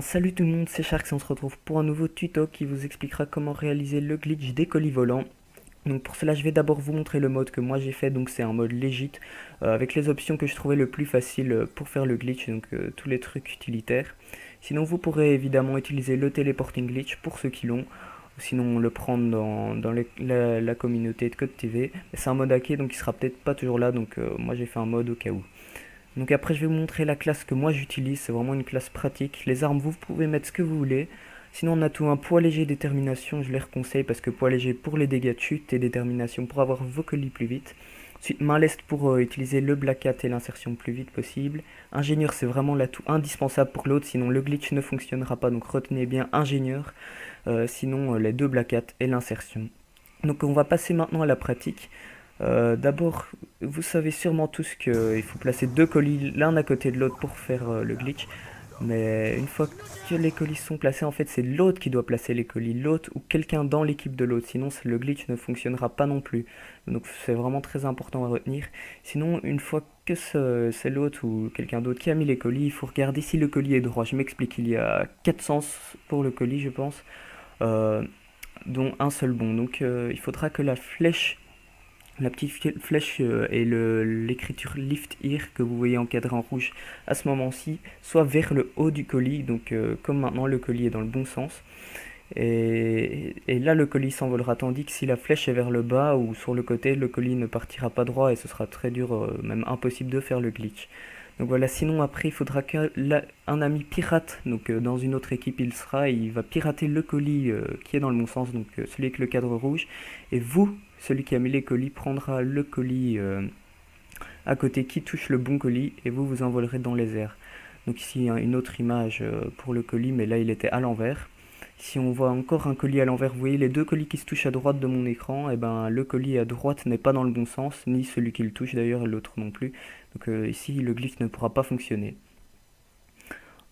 bien salut tout le monde, c'est Sharks et on se retrouve pour un nouveau tuto qui vous expliquera comment réaliser le glitch des colis volants. Donc pour cela je vais d'abord vous montrer le mode que moi j'ai fait, donc c'est un mode legit avec les options que je trouvais le plus facile pour faire le glitch, donc tous les trucs utilitaires. Sinon vous pourrez évidemment utiliser le teleporting glitch pour ceux qui l'ont, ou sinon le prendre dans la communauté de Code TV. C'est un mode hacké donc il sera peut-être pas toujours là, donc moi j'ai fait un mode au cas où. Donc après je vais vous montrer la classe que moi j'utilise, c'est vraiment une classe pratique. Les armes vous pouvez mettre ce que vous voulez. Sinon on a tout un poids léger détermination, je les reconseille parce que poids léger pour les dégâts de chute et détermination pour avoir vos colis plus vite. Ensuite main leste pour utiliser le black hat et l'insertion plus vite possible. Ingénieur c'est vraiment l'atout indispensable pour l'autre, sinon le glitch ne fonctionnera pas, donc retenez bien ingénieur. Sinon les deux black hat et l'insertion. Donc on va passer maintenant à la pratique. D'abord, vous savez sûrement tous qu'il faut placer deux colis l'un à côté de l'autre pour faire le glitch. Mais une fois que les colis sont placés, en fait, c'est l'autre qui doit placer les colis, l'autre ou quelqu'un dans l'équipe de l'autre. Sinon, le glitch ne fonctionnera pas non plus. Donc, c'est vraiment très important à retenir. Sinon, une fois que c'est l'autre ou quelqu'un d'autre qui a mis les colis, il faut regarder si le colis est droit. Je m'explique, il y a 4 sens pour le colis, je pense, euh, dont un seul bon. Donc, il faudra que la petite flèche et l'écriture Lift Here que vous voyez encadré en rouge à ce moment-ci, soit vers le haut du colis, donc comme maintenant le colis est dans le bon sens. Et là le colis s'envolera, tandis que si la flèche est vers le bas ou sur le côté, le colis ne partira pas droit et ce sera très dur, même impossible de faire le glitch. Donc voilà, sinon après il faudra qu'un ami pirate, donc dans une autre équipe il va pirater le colis qui est dans le bon sens, donc celui avec le cadre rouge, et vous, celui qui a mis les colis, prendra le colis à côté qui touche le bon colis, et vous vous envolerez dans les airs. Donc ici une autre image pour le colis, mais là il était à l'envers. Si on voit encore un colis à l'envers, vous voyez les deux colis qui se touchent à droite de mon écran, et ben le colis à droite n'est pas dans le bon sens, ni celui qui le touche d'ailleurs, et l'autre non plus. Donc ici le glitch ne pourra pas fonctionner.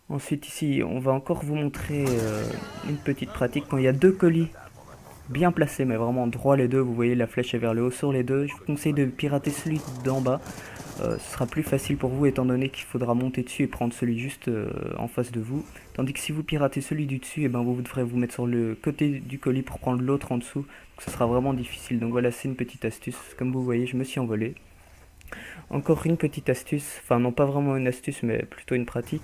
Ensuite ici on va encore vous montrer une petite pratique quand il y a deux colis bien placés mais vraiment droit les deux, vous voyez la flèche est vers le haut sur les deux, je vous conseille de pirater celui d'en bas. Ce sera plus facile pour vous étant donné qu'il faudra monter dessus et prendre celui juste en face de vous. Tandis que si vous piratez celui du dessus, et ben vous devrez vous mettre sur le côté du colis pour prendre l'autre en dessous. Donc ce sera vraiment difficile. Donc voilà, c'est une petite astuce. Comme vous voyez, je me suis envolé. Encore une petite astuce, enfin non pas vraiment une astuce mais plutôt une pratique.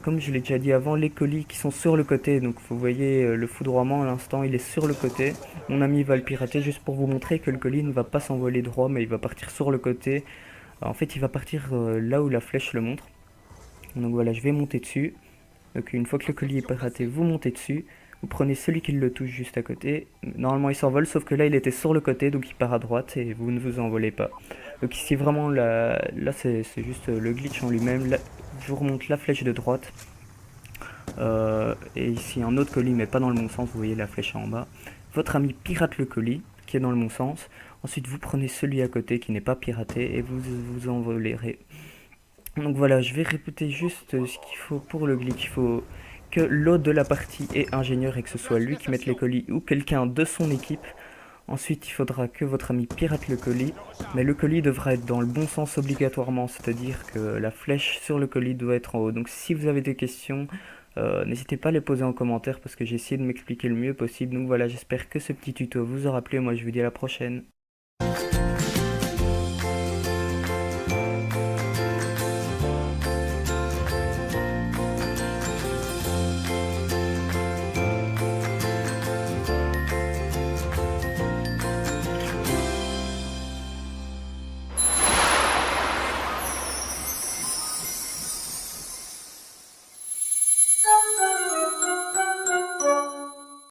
Comme je l'ai déjà dit avant, les colis qui sont sur le côté, donc vous voyez le foudroiement à l'instant, il est sur le côté. Mon ami va le pirater juste pour vous montrer que le colis ne va pas s'envoler droit mais il va partir sur le côté. En fait, il va partir là où la flèche le montre. Donc voilà, je vais monter dessus. Donc une fois que le colis est piraté, vous montez dessus. Vous prenez celui qui le touche juste à côté. Normalement, il s'envole, sauf que là, il était sur le côté, donc il part à droite et vous ne vous envolez pas. Donc ici, vraiment, là c'est juste le glitch en lui-même. Là, je vous remonte la flèche de droite. Et ici, un autre colis, mais pas dans le bon sens. Vous voyez la flèche en bas. Votre ami pirate le colis, qui est dans le bon sens. Ensuite, vous prenez celui à côté qui n'est pas piraté et vous vous envolerez. Donc voilà, je vais répéter juste ce qu'il faut pour le glitch. Il faut que l'autre de la partie est ingénieur et que ce soit lui qui mette les colis ou quelqu'un de son équipe. Ensuite, il faudra que votre ami pirate le colis, mais le colis devra être dans le bon sens obligatoirement, c'est-à-dire que la flèche sur le colis doit être en haut. Donc si vous avez des questions, n'hésitez pas à les poser en commentaire parce que j'ai essayé de m'expliquer le mieux possible. Donc voilà, j'espère que ce petit tuto vous aura plu. Moi, je vous dis à la prochaine.